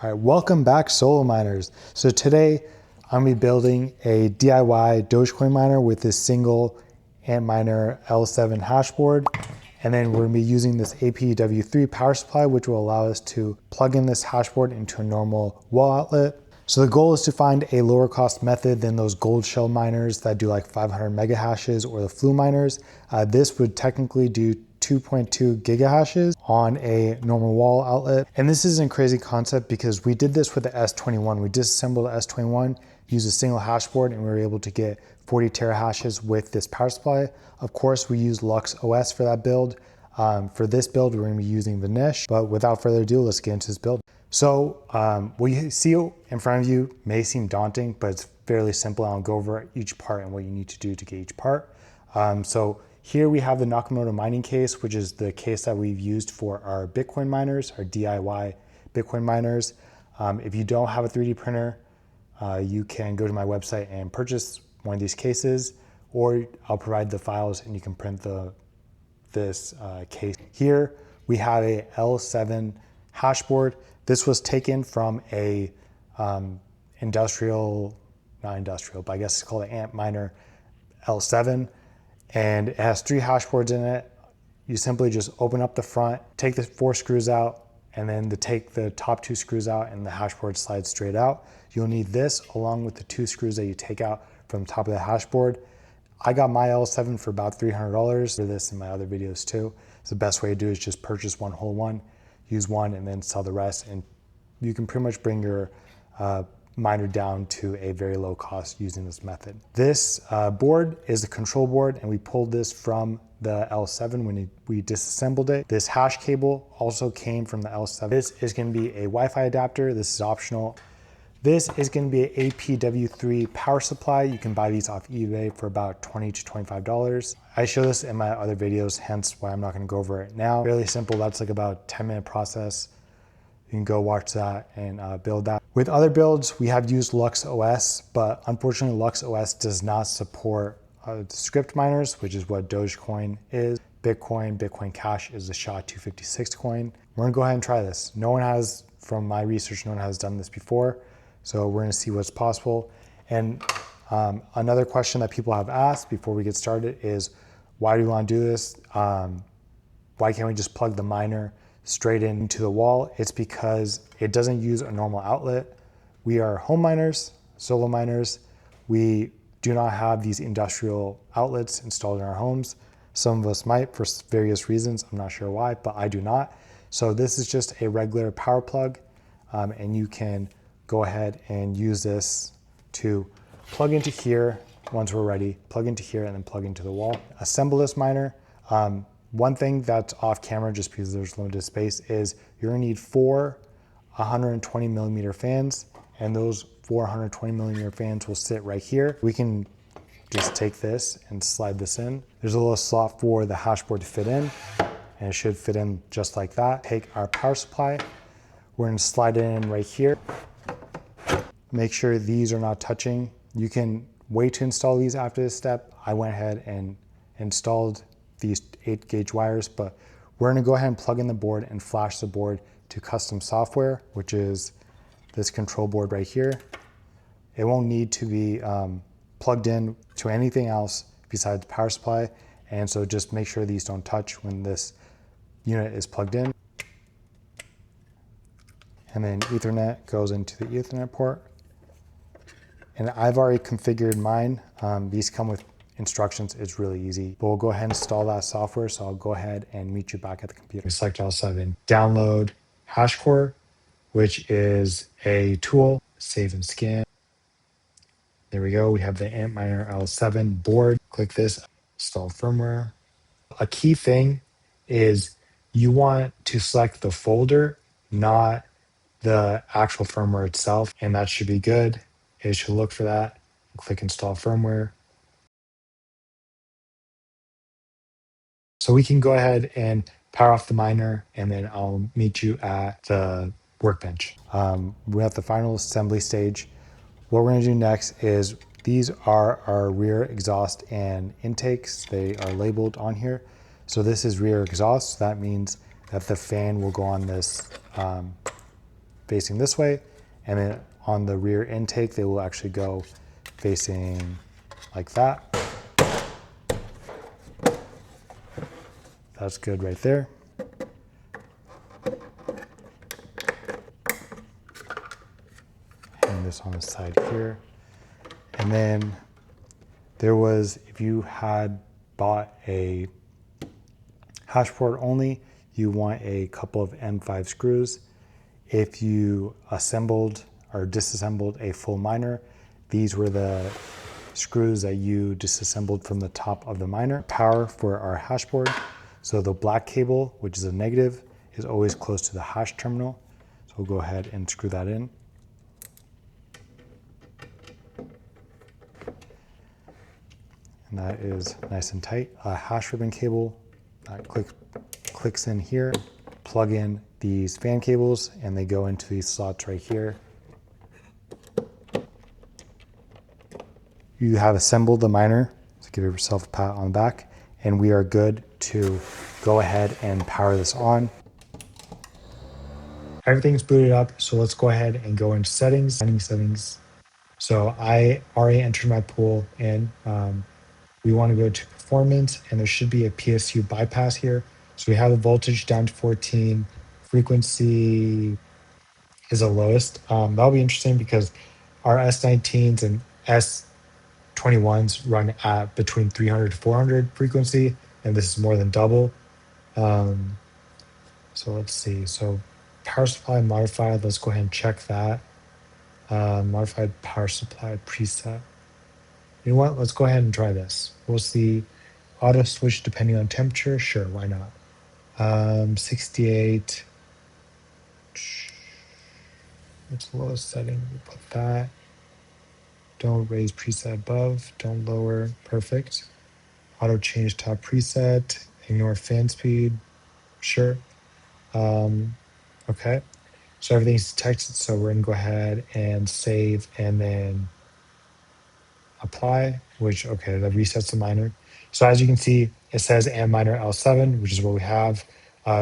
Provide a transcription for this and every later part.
All right, welcome back, solo miners. So today I'm gonna be building a DIY Dogecoin miner with this single Antminer L7 hashboard. And then we're gonna be using this APW3 power supply, which will allow us to plug in this hashboard into a normal wall outlet. So the goal is to find a lower cost method than those goldshell miners that do like 500 mega hashes or the flu miners. This would technically do 2.2 gigahashes on a normal wall outlet. And this isn't a crazy concept because we did this with the S21. We disassembled the S21, used a single hashboard, and we were able to get 40 terahashes with this power supply. Of course, we used Lux OS for that build. For this build, we're gonna be using Vnish, but without further ado, let's get into this build. So what you see in front of you may seem daunting, but it's fairly simple. I'll go over each part and what you need to do to get each part. So here we have the Nakamoto mining case, which is the case that we've used for our Bitcoin miners, our DIY Bitcoin miners. If you don't have a 3D printer, you can go to my website and purchase one of these cases, or I'll provide the files and you can print this case. Here we have a L7 hashboard. This was taken from a not industrial, but I guess it's called an Antminer L7. And it has 3 hashboards in it. You simply just open up the front, take the 4 screws out, and then take the top 2 screws out and the hashboard slides straight out. You'll need this along with the 2 screws that you take out from the top of the hashboard. I got my L7 for about $300 for this in my other videos too. So the best way to do it is just purchase one whole one, use one, and then sell the rest. And you can pretty much bring your miner down to a very low cost using this method. This board is the control board, and we pulled this from the L7 when we disassembled it. This hash cable also came from the L7. This is going to be a Wi-Fi adapter. This is optional. This is going to be an APW3 power supply. You can buy these off eBay for about $20 to $25. I show this in my other videos, hence why I'm not going to go over it now. Fairly simple. That's like about a 10-minute process. You can go watch that and build that. With other builds, we have used Lux OS, but unfortunately Lux OS does not support Scrypt miners, which is what Dogecoin is. Bitcoin Cash is the SHA-256 coin. We're gonna go ahead and try this. No one has, from my research, no one has done this before. So we're gonna see what's possible. And another question that people have asked before we get started is, why do we wanna do this? Why can't we just plug the miner straight into the wall? It's because it doesn't use a normal outlet. We are home miners, solo miners. We do not have these industrial outlets installed in our homes. Some of us might for various reasons. I'm not sure why, but I do not. So this is just a regular power plug, and you can go ahead and use this to plug into here once we're ready, plug into here, and then plug into the wall. Assemble this miner. One thing that's off camera, just because there's limited space, is you're gonna need 4 120 millimeter fans, and those 4 120 millimeter fans will sit right here. We can just take this and slide this in. There's a little slot for the hashboard to fit in, and it should fit in just like that. Take our power supply, we're gonna slide it in right here. Make sure these are not touching. You can wait to install these after this step. I went ahead and installed these 8-gauge wires, but we're gonna go ahead and plug in the board and flash the board to custom software, which is this control board right here. It won't need to be plugged in to anything else besides the power supply. And so just make sure these don't touch when this unit is plugged in. And then Ethernet goes into the Ethernet port. And I've already configured mine. These come with instructions. It's really easy, but we'll go ahead and install that software. So I'll go ahead and meet you back at the computer. We select L7, download HashCore, which is a tool, save and scan. There we go. We have the Antminer L7 board. Click this, install firmware. A key thing is you want to select the folder, not the actual firmware itself, and that should be good. It should look for that. Click install firmware. So we can go ahead and power off the miner, and then I'll meet you at the workbench. We're at the final assembly stage. What we're gonna do next is, these are our rear exhaust and intakes. They are labeled on here. So this is rear exhaust. So that means that the fan will go on this facing this way, and then on the rear intake, they will actually go facing like that. That's good right there. And this on the side here. And then there was, if you had bought a hashboard only, you want a couple of M5 screws. If you assembled or disassembled a full miner, these were the screws that you disassembled from the top of the miner. Power for our hashboard. So the black cable, which is a negative, is always close to the hash terminal. So we'll go ahead and screw that in. And that is nice and tight. A hash ribbon cable that clicks in here. Plug in these fan cables and they go into these slots right here. You have assembled the miner, so give yourself a pat on the back, and we are good to go ahead and power this on. Everything's booted up, so let's go ahead and go into settings, mining settings. So I already entered my pool in. We want to go to performance, and there should be a PSU bypass here. So we have the voltage down to 14, frequency is the lowest. That'll be interesting because our S19s and S21s run at between 300 to 400 frequency, and this is more than double. So let's see. So power supply modified, let's go ahead and check that. Modified power supply preset. You know what? Let's go ahead and try this. We'll see. Auto switch depending on temperature. Sure, why not? 68. What's the lowest setting? We put that. Don't raise preset above. Don't lower. Perfect. Auto change top preset. Ignore fan speed. Sure. Okay. So everything's detected. So we're gonna go ahead and save and then apply, which, okay, that resets the miner. So as you can see, it says Antminer L7, which is what we have.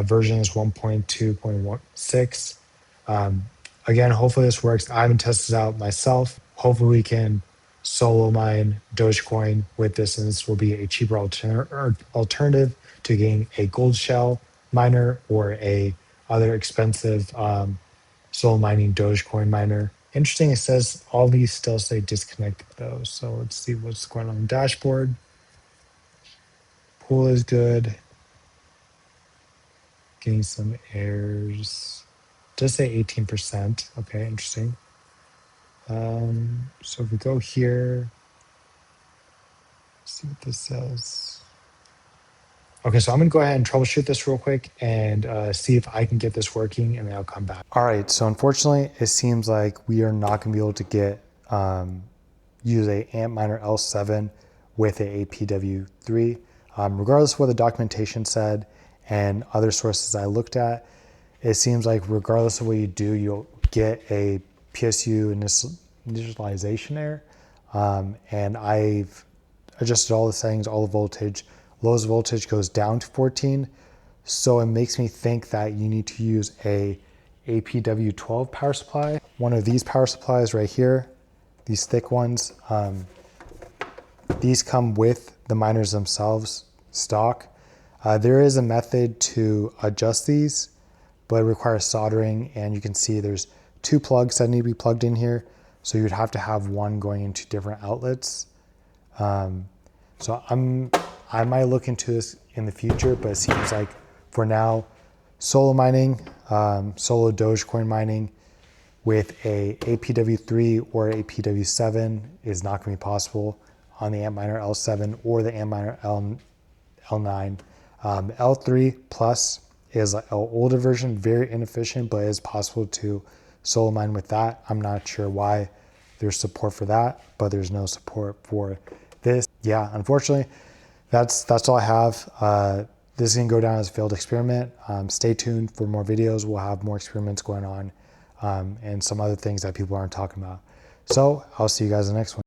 Version is 1.2.16. Again, hopefully this works. I haven't tested it out myself. Hopefully we can solo mine Dogecoin with this, and this will be a cheaper alternative to getting a goldshell miner or a other expensive solo mining Dogecoin miner. Interesting, it says all these still say disconnected though. So let's see what's going on the dashboard. Pool is good. Getting some errors. Does say 18%. Okay, interesting. So if we go here, see what this says. Okay, so I'm gonna go ahead and troubleshoot this real quick and see if I can get this working, and then I'll come back. All right, so unfortunately, it seems like we are not gonna be able to get use a Antminer L7 with a APW3. Regardless of what the documentation said and other sources I looked at, it seems like regardless of what you do, you'll get a PSU initialization error. And I've adjusted all the settings, all the voltage. Lowest voltage goes down to 14. So it makes me think that you need to use a APW12 power supply. One of these power supplies right here, these thick ones, these come with the miners themselves stock. There is a method to adjust these, but it requires soldering, and you can see there's two plugs that need to be plugged in here. So you'd have to have one going into different outlets. So I might look into this in the future, but it seems like for now, solo mining, solo Dogecoin mining with a APW3 or APW7 is not going to be possible on the Antminer L7 or the Antminer L9. L3 Plus is an older version, very inefficient, but it is possible to solo mine with that. I'm not sure why there's support for that, but there's no support for this. Yeah, unfortunately, that's all I have. This is gonna go down as a failed experiment. Stay tuned for more videos. We'll have more experiments going on and some other things that people aren't talking about. So I'll see you guys in the next one.